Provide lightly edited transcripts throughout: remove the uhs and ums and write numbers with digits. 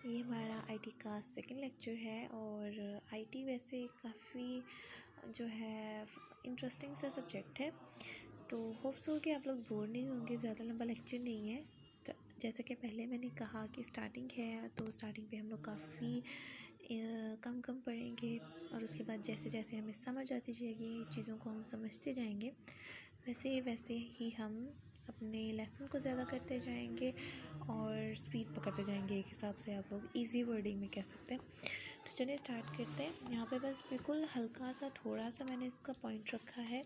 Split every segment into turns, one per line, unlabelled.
ये हमारा आईटी का सेकंड लेक्चर है और आईटी वैसे काफ़ी जो है इंटरेस्टिंग सा सब्जेक्ट है, तो होप्स हो कि आप लोग बोर नहीं होंगे। ज़्यादा लंबा लेक्चर नहीं है। जैसे कि पहले मैंने कहा कि स्टार्टिंग है, तो स्टार्टिंग पे हम लोग काफ़ी कम कम पढ़ेंगे और उसके बाद जैसे जैसे हमें समझ आती जाएगी, चीज़ों को हम समझते जाएंगे, वैसे वैसे ही हम अपने लेसन को ज़्यादा करते जाएंगे और स्पीड पकड़ते जाएंगे। एक हिसाब से आप लोग इजी वर्डिंग में कह सकते हैं। तो चलिए स्टार्ट करते हैं। यहाँ पे बस बिल्कुल हल्का सा थोड़ा सा मैंने इसका पॉइंट रखा है,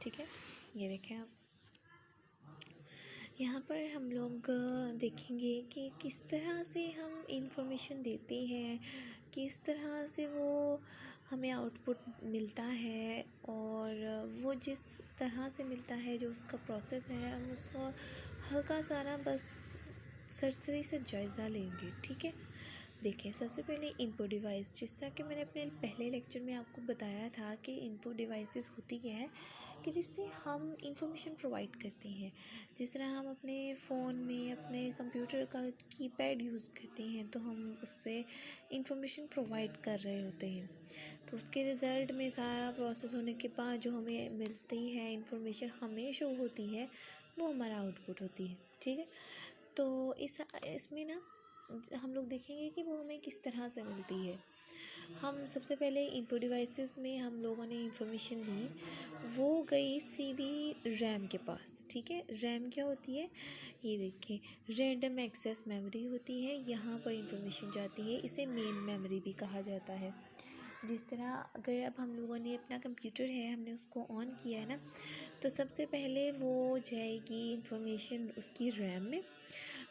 ठीक है। ये देखें आप, यहाँ पर हम लोग देखेंगे कि किस तरह से हम इंफॉर्मेशन देते हैं, किस तरह से वो हमें आउटपुट मिलता है और वो जिस तरह से मिलता है, जो उसका प्रोसेस है, हम उसको हल्का सा ना बस सरसरी से जायज़ा लेंगे, ठीक है। देखिए, सबसे पहले इनपुट डिवाइस, जिस तरह कि मैंने अपने पहले लेक्चर में आपको बताया था कि इनपुट डिवाइसेस होती क्या है, कि जिससे हम इंफॉर्मेशन प्रोवाइड करते हैं। जिस तरह हम अपने फ़ोन में अपने कंप्यूटर का कीपैड यूज़ करते हैं, तो हम उससे इंफॉर्मेशन प्रोवाइड कर रहे होते हैं। तो उसके रिज़ल्ट में सारा प्रोसेस होने के बाद जो हमें मिलती है इंफॉर्मेशन, हमें शो होती है, वो हमारा आउटपुट होती है, ठीक है। तो इसमें ना हम लोग देखेंगे कि वो हमें किस तरह से मिलती है। हम सबसे पहले इनपुट डिवाइसेस में हम लोगों ने इंफॉर्मेशन ली, वो गई सीधी रैम के पास, ठीक है। रैम क्या होती है, ये देखिए, रैंडम एक्सेस मेमोरी होती है। यहाँ पर इंफॉर्मेशन जाती है, इसे मेन मेमोरी भी कहा जाता है। जिस तरह अगर अब हम लोगों ने अपना कंप्यूटर है, हमने उसको ऑन किया है ना, तो सबसे पहले वो जाएगी इंफॉर्मेशन उसकी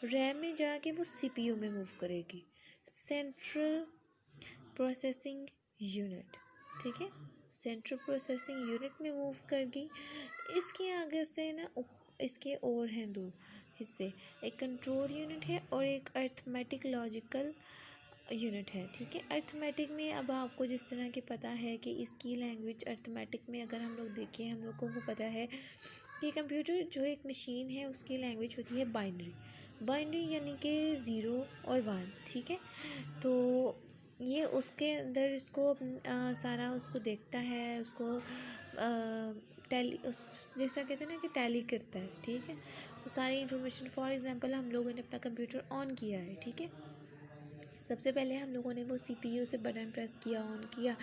रैम में जाके वो सीपीयू में मूव करेगी, सेंट्रल प्रोसेसिंग यूनिट, ठीक है। सेंट्रल प्रोसेसिंग यूनिट में मूव करगी। इसके आगे से ना इसके और हैं दो हिस्से, एक कंट्रोल यूनिट है और एक अर्थमेटिक लॉजिकल यूनिट है, ठीक है। अर्थमेटिक में अब आपको जिस तरह की पता है कि इसकी लैंग्वेज अर्थमेटिक में अगर हम लोग देखें, हम लोगों को पता है कि कंप्यूटर जो एक मशीन है उसकी लैंग्वेज होती है बाइनरी यानी कि 0 और 1, ठीक है। तो ये उसके अंदर इसको सारा उसको देखता है, उसको टैली जैसा कहते हैं ना कि टैली करता है, ठीक है। सारी इन्फॉर्मेशन, फॉर एग्जांपल हम लोगों ने अपना कंप्यूटर ऑन किया है, ठीक है। सबसे पहले हम लोगों ने वो सीपीयू से बटन प्रेस किया, ऑन किया,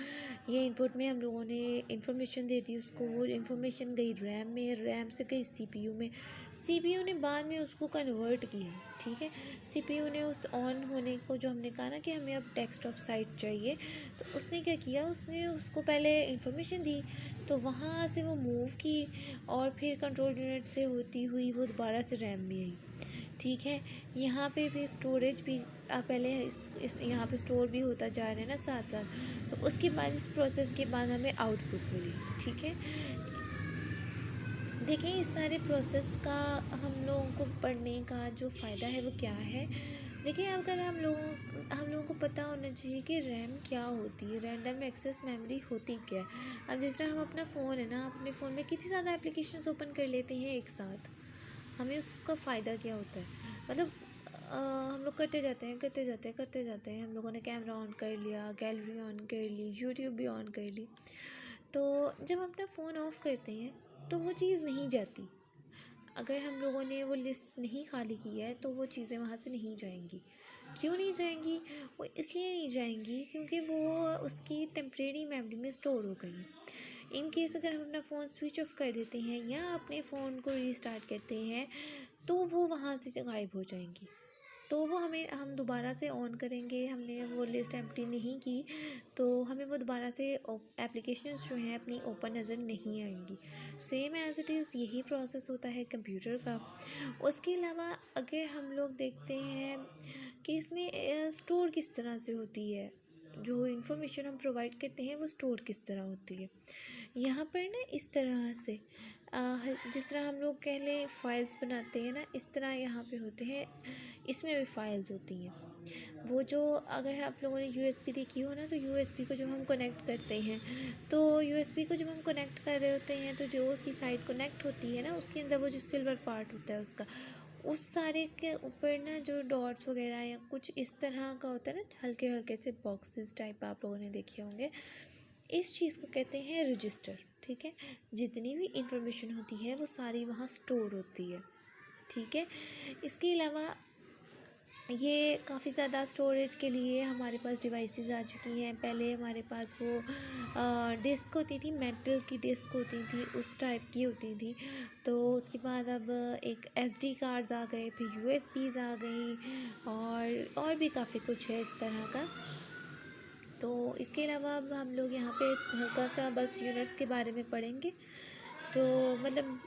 ये इनपुट में हम लोगों ने इन्फॉर्मेशन दे दी उसको। वो इन्फॉर्मेशन गई रैम में, रैम से गई सीपीयू में, सीपीयू ने बाद में उसको कन्वर्ट किया, ठीक है। सीपीयू ने उस ऑन होने को, जो हमने कहा ना कि हमें अब डेस्कटॉप साइट चाहिए, तो उसने क्या किया, उसने उसको पहले इन्फॉर्मेशन दी, तो वहाँ से वो मूव की और फिर कंट्रोल यूनिट से होती हुई वो दोबारा से रैम में आई, ठीक है। यहाँ पे भी स्टोरेज भी पहले इस यहाँ पे स्टोर भी होता जा रहा है ना साथ साथ, तो उसके बाद इस प्रोसेस के बाद हमें आउटपुट मिली, ठीक है। देखिए, इस सारे प्रोसेस का हम लोगों को पढ़ने का जो फ़ायदा है वो क्या है। देखिए, अगर हम लोगों को पता होना चाहिए कि रैम क्या होती है, रैंडम एक्सेस मेमोरी होती क्या है। अब जिस तरह हम अपना फ़ोन है ना, अपने फ़ोन में कितनी ज़्यादा एप्लीकेशंस ओपन कर लेते हैं एक साथ, हमें उसका फ़ायदा क्या होता है, मतलब हम लोग करते जाते हैं। हम लोगों ने कैमरा ऑन कर लिया, गैलरी ऑन कर ली, यूट्यूब भी ऑन कर ली, तो जब हम अपना फ़ोन ऑफ़ करते हैं तो वो चीज़ नहीं जाती। अगर हम लोगों ने वो लिस्ट नहीं खाली की है तो वो चीज़ें वहाँ से नहीं जाएंगी। क्यों नहीं जाएंगी, वो इसलिए नहीं जाएंगी क्योंकि वो उसकी टेम्परेरी मेमोरी में स्टोर हो गई। इन केस अगर हम अपना फ़ोन स्विच ऑफ कर देते हैं या अपने फ़ोन को रीस्टार्ट करते हैं, तो वो वहाँ से गायब हो जाएंगी। तो वो हम दोबारा से ऑन करेंगे, हमने वो लिस्ट एम्प्टी नहीं की, तो हमें वो दोबारा से एप्लीकेशंस जो हैं अपनी ओपन नज़र नहीं आएंगी। सेम एज़ इट इज़ यही प्रोसेस होता है कंप्यूटर का। उसके अलावा अगर हम लोग देखते हैं कि इसमें स्टोर किस तरह से होती है, जो इन्फॉर्मेशन हम प्रोवाइड करते हैं वो स्टोर किस तरह होती है, यहाँ पर ना इस तरह से जिस तरह हम लोग कह लें फ़ाइल्स बनाते हैं ना, इस तरह यहाँ पे होते हैं, इसमें भी फ़ाइल्स होती हैं। वो जो अगर आप लोगों ने यूएसबी देखी हो ना, तो यूएसबी को जब हम कनेक्ट करते हैं, तो यूएसबी को जब हम कनेक्ट कर रहे होते हैं, तो जो उसकी साइड कनेक्ट होती है ना, उसके अंदर वो जो सिल्वर पार्ट होता है उसका, उस सारे के ऊपर ना जो डॉट्स वगैरह या कुछ इस तरह का होता है ना, हल्के हल्के से बॉक्सेस टाइप आप लोगों ने देखे होंगे। इस चीज़ को कहते हैं रजिस्टर। ठीक है, जितनी भी इंफॉर्मेशन होती है वो सारी वहाँ स्टोर होती है। ठीक है, इसके अलावा ये काफ़ी ज़्यादा स्टोरेज के लिए हमारे पास डिवाइसेस आ चुकी हैं। पहले हमारे पास वो डिस्क होती थी, मेटल की डिस्क होती थी, उस टाइप की होती थी। तो उसके बाद अब एक एसडी कार्ड्स आ गए, फिर यूएसबीज आ गई, और भी काफ़ी कुछ है इस तरह का। तो इसके अलावा अब हम लोग यहाँ पे हल्का सा बस यूनिट्स के बारे में पढ़ेंगे। तो मतलब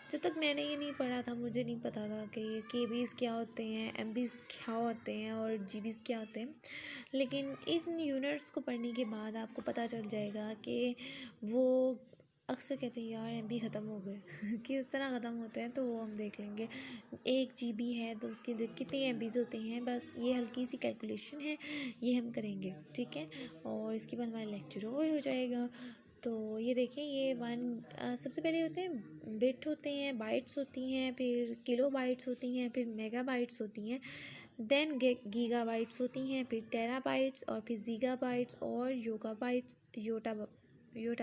जब तक मैंने ये नहीं पढ़ा था मुझे नहीं पता था कि ये केबीज़ क्या होते हैं, एमबीज़ क्या होते हैं और जीबीज़ क्या होते हैं। लेकिन इन यूनिट्स को पढ़ने के बाद आपको पता चल जाएगा कि वो अक्सर कहते हैं यार एमबी ख़त्म हो गए किस तरह ख़त्म होते हैं, तो वो हम देख लेंगे। 1 GB है तो उसके अंदर कितने एमबीज़ होते हैं, बस ये हल्की सी कैलकुलेशन है, ये हम करेंगे। ठीक है, और इसके बाद हमारा लेक्चर ओवर हो जाएगा। तो ये देखें, ये सबसे पहले होते हैं बिट होते हैं, बाइट्स होती हैं, फिर किलो बाइट्स होती हैं, फिर मेगा बाइट्स होती हैं, देन गीगा बाइट्स होती हैं, फिर टेरा बाइट्स, और फिर जीगा बाइट्स और योटा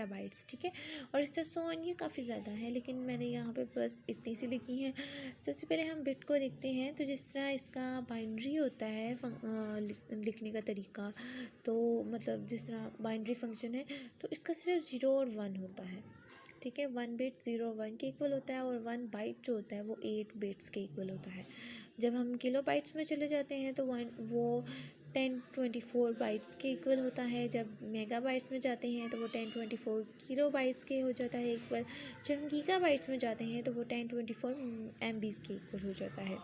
बाइट्स। ठीक है, और इस तरह सो ऑन, ये काफ़ी ज़्यादा है लेकिन मैंने यहाँ पे बस इतनी सी लिखी है। सबसे पहले हम बिट को देखते हैं। तो जिस तरह इसका बाइनरी होता है लिखने का तरीका, तो मतलब जिस तरह बाइनरी फंक्शन है तो इसका सिर्फ 0 और 1 होता है। ठीक है, 1 बिट 0 1 के इक्वल होता है, और 1 बाइट जो होता है वो 8 बिट्स के इक्वल होता है। जब हम किलो बाइट्स में चले जाते हैं तो वो 1024 बाइट्स के इक्वल होता है। जब मेगा बाइट्स में जाते हैं तो वो 1024 किलो बाइट्स के हो जाता है इक्वल। जब हम गीगा बाइट्स में जाते हैं तो वो 1024 MBs के इक्वल हो जाता है।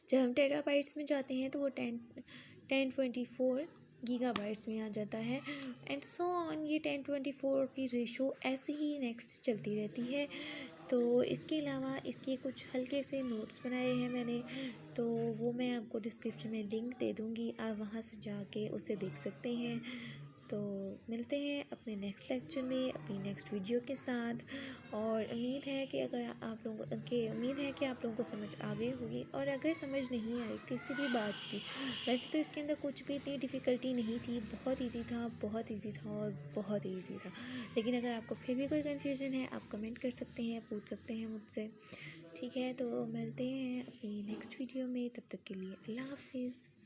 जब हम टेराबाइट्स में जाते हैं तो वो 1024 गीगाबाइट्स में आ जाता है, एंड सो ऑन। ये 1024 की रेशो ऐसे ही नेक्स्ट चलती रहती है। तो इसके अलावा इसके कुछ हल्के से नोट्स बनाए हैं मैंने, तो वो मैं आपको डिस्क्रिप्शन में लिंक दे दूँगी, आप वहाँ से जाके उसे देख सकते हैं। तो मिलते हैं अपने नेक्स्ट लेक्चर में अपनी नेक्स्ट वीडियो के साथ, और उम्मीद है कि आप लोगों को समझ आ गई होगी। और अगर समझ नहीं आई किसी भी बात की, वैसे तो इसके अंदर कुछ भी इतनी डिफ़िकल्टी नहीं थी, बहुत इजी था, बहुत इजी था और बहुत इजी था। लेकिन अगर आपको फिर भी कोई कन्फ्यूजन है आप कमेंट कर सकते हैं, पूछ सकते हैं मुझसे। ठीक है, तो मिलते हैं अपनी नेक्स्ट वीडियो में, तब तक के लिए अल्लाह हाफिज़।